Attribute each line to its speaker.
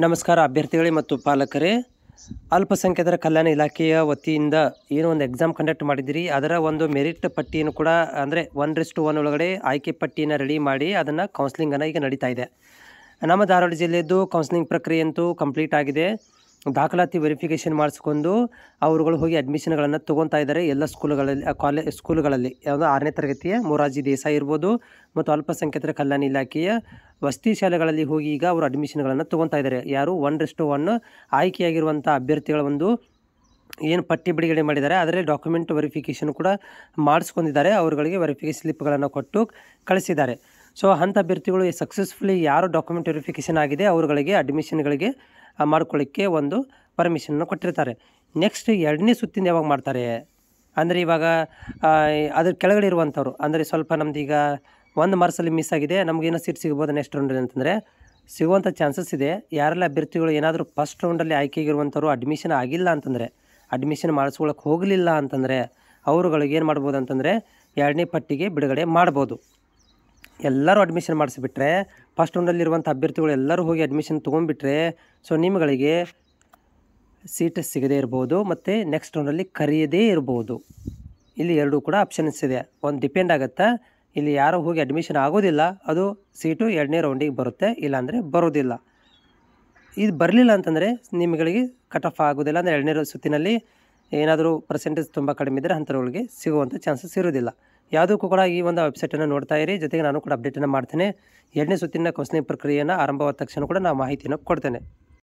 Speaker 1: ನಮಸ್ಕಾರ ಅಭ್ಯರ್ಥಿಗಳೇ ಮತ್ತು ಪಾಲಕರೇ. ಅಲ್ಪಸಂಖ್ಯಾತರ ಕಲ್ಯಾಣ ಇಲಾಖೆಯ ವತಿಯಿಂದ ಏನೋ ಒಂದು ಎಕ್ಸಾಮ್ ಕಂಡಕ್ಟ್ ಮಾಡಿದಿರಿ, ಅದರ ಒಂದು ಮೆರಿಟ್ ಪಟ್ಟಿಯನ್ನು ಕೂಡ ಅಂದರೆ 1:1 ಒಳಗಡೆ ಆಯ್ಕೆ ಪಟ್ಟಿಯನ್ನು ರೆಡಿ ಮಾಡಿ ಅದನ್ನು ಕೌನ್ಸ್ಲಿಂಗನ್ನು ಈಗ ನಡೀತಾ ಇದೆ. ನಮ್ಮ ಧಾರವಾಡ ಜಿಲ್ಲೆಯದ್ದು ಕೌನ್ಸ್ಲಿಂಗ್ ಪ್ರಕ್ರಿಯೆ ಅಂತೂ ಕಂಪ್ಲೀಟ್ ಆಗಿದೆ. ದಾಖಲಾತಿ ವೆರಿಫಿಕೇಷನ್ ಮಾಡಿಸ್ಕೊಂಡು ಅವರುಗಳು ಹೋಗಿ ಅಡ್ಮಿಷನ್ಗಳನ್ನು ತೊಗೊತಾ ಇದ್ದಾರೆ ಎಲ್ಲ ಸ್ಕೂಲುಗಳಲ್ಲಿ ಯಾವುದೋ 6ನೇ ತರಗತಿಯ ಮೊರಾರ್ಜಿ ದೇಸಾಯಿ ಇರ್ಬೋದು ಮತ್ತು ಅಲ್ಪಸಂಖ್ಯಾತರ ಕಲ್ಯಾಣ ಇಲಾಖೆಯ ವಸತಿ ಶಾಲೆಗಳಲ್ಲಿ ಹೋಗಿ ಈಗ ಅವರು ಅಡ್ಮಿಷನ್ಗಳನ್ನು ತೊಗೊತಾ ಇದ್ದಾರೆ. ಯಾರು 1:1 ಆಯ್ಕೆಯಾಗಿರುವಂಥ ಅಭ್ಯರ್ಥಿಗಳ ಒಂದು ಏನು ಪಟ್ಟಿ ಬಿಡುಗಡೆ ಮಾಡಿದ್ದಾರೆ ಅದರಲ್ಲಿ ಡಾಕ್ಯುಮೆಂಟ್ ವೆರಿಫಿಕೇಷನ್ ಕೂಡ ಮಾಡಿಸ್ಕೊಂಡಿದ್ದಾರೆ. ಅವರುಗಳಿಗೆ ವೆರಿಫಿಕೇಷನ್ ಸ್ಲಿಪ್ಗಳನ್ನು ಕೊಟ್ಟು ಕಳಿಸಿದ್ದಾರೆ. ಸೊ ಅಂಥ ಅಭ್ಯರ್ಥಿಗಳು ಸಕ್ಸಸ್ಫುಲಿ ಯಾರು ಡಾಕ್ಯುಮೆಂಟ್ ವೆರಿಫಿಕೇಷನ್ ಆಗಿದೆ ಅವರುಗಳಿಗೆ ಅಡ್ಮಿಷನ್ಗಳಿಗೆ ಮಾಡ್ಕೊಳ್ಳಿಕ್ಕೆ ಒಂದು ಪರ್ಮಿಷನನ್ನು ಕೊಟ್ಟಿರ್ತಾರೆ. ನೆಕ್ಸ್ಟ್ 2ನೇ ಸುತ್ತಿನ ಯಾವಾಗ ಮಾಡ್ತಾರೆ ಅಂದರೆ ಇವಾಗ ಅದ್ರ ಕೆಳಗಡೆ ಇರುವಂಥವ್ರು ಅಂದರೆ ಸ್ವಲ್ಪ ನಮ್ದು ಈಗ 1 ಮಾರ್ಕ್ಸಲ್ಲಿ ಮಿಸ್ ಆಗಿದೆ, ನಮಗೇನೋ ಸೀಟ್ ಸಿಗ್ಬೋದು ನೆಕ್ಸ್ಟ್ ರೌಂಡಲ್ಲಿ ಅಂತಂದರೆ ಸಿಗುವಂಥ ಚಾನ್ಸಸ್ ಇದೆ. ಯಾರೆಲ್ಲ ಅಭ್ಯರ್ಥಿಗಳು ಏನಾದರೂ ಫಸ್ಟ್ ರೌಂಡಲ್ಲಿ ಆಯ್ಕೆಯಾಗಿರುವಂಥವ್ರು ಅಡ್ಮಿಷನ್ ಆಗಿಲ್ಲ ಅಂತಂದರೆ, ಅಡ್ಮಿಷನ್ ಮಾಡಿಸ್ಕೊಳ್ಳೋಕೆ ಹೋಗಲಿಲ್ಲ ಅಂತಂದರೆ ಅವರುಗಳಿಗೆ ಏನು ಮಾಡ್ಬೋದು ಅಂತಂದರೆ 2ನೇ ಪಟ್ಟಿಗೆ ಬಿಡುಗಡೆ ಮಾಡ್ಬೋದು. ಎಲ್ಲರೂ ಅಡ್ಮಿಷನ್ ಮಾಡಿಸಿಬಿಟ್ರೆ ಫಸ್ಟ್ ರೌಂಡಲ್ಲಿರುವಂಥ ಅಭ್ಯರ್ಥಿಗಳು ಎಲ್ಲರೂ ಹೋಗಿ ಅಡ್ಮಿಷನ್ ತೊಗೊಂಡ್ಬಿಟ್ರೆ ಸೊ ನಿಮ್ಮಗಳಿಗೆ ಸೀಟ್ ಸಿಗದೇ ಇರ್ಬೋದು ಮತ್ತು ನೆಕ್ಸ್ಟ್ ರೌಂಡಲ್ಲಿ ಕರೆಯದೇ ಇರ್ಬೋದು. ಇಲ್ಲಿ ಎರಡೂ ಕೂಡ ಆಪ್ಷನ್ಸ್ ಇದೆ. ಒಂದು ಡಿಪೆಂಡ್ ಆಗುತ್ತೆ. ಇಲ್ಲಿ ಯಾರು ಹೋಗಿ ಅಡ್ಮಿಷನ್ ಆಗೋದಿಲ್ಲ ಅದು ಸೀಟು 2ನೇ ರೌಂಡಿಗೆ ಬರುತ್ತೆ, ಇಲ್ಲಾಂದರೆ ಬರೋದಿಲ್ಲ. ಇದು ಬರಲಿಲ್ಲ ಅಂತಂದರೆ ನಿಮಗೆ ಕಟ್ ಆಫ್ ಆಗೋದಿಲ್ಲ. ಅಂದರೆ 2ನೇ ಸುತ್ತಿನಲ್ಲಿ ಏನಾದರೂ ಪರ್ಸೆಂಟೇಜ್ ತುಂಬ ಕಡಿಮೆ ಇದ್ದರೆ ಅಂಥವ್ರಿಗೆ ಸಿಗುವಂಥ ಚಾನ್ಸಸ್ ಇರೋದಿಲ್ಲ. ಯಾವುದಕ್ಕೂ ಕೂಡ ಈ ಒಂದು ವೆಬ್ಸೈಟನ್ನು ನೋಡ್ತಾ ಇರಿ. ಜೊತೆಗೆ ನಾನು ಕೂಡ ಅಪ್ಡೇಟನ್ನು ಮಾಡ್ತೇನೆ. 2ನೇ ಸುತ್ತಿನ ಕೌನ್ಸಿಲಿಂಗ್ ಪ್ರಕ್ರಿಯೆಯನ್ನು ಆರಂಭವಾದ ತಕ್ಷಣ ಕೂಡ ನಾನು ಮಾಹಿತಿಯನ್ನು ಕೊಡ್ತೇನೆ.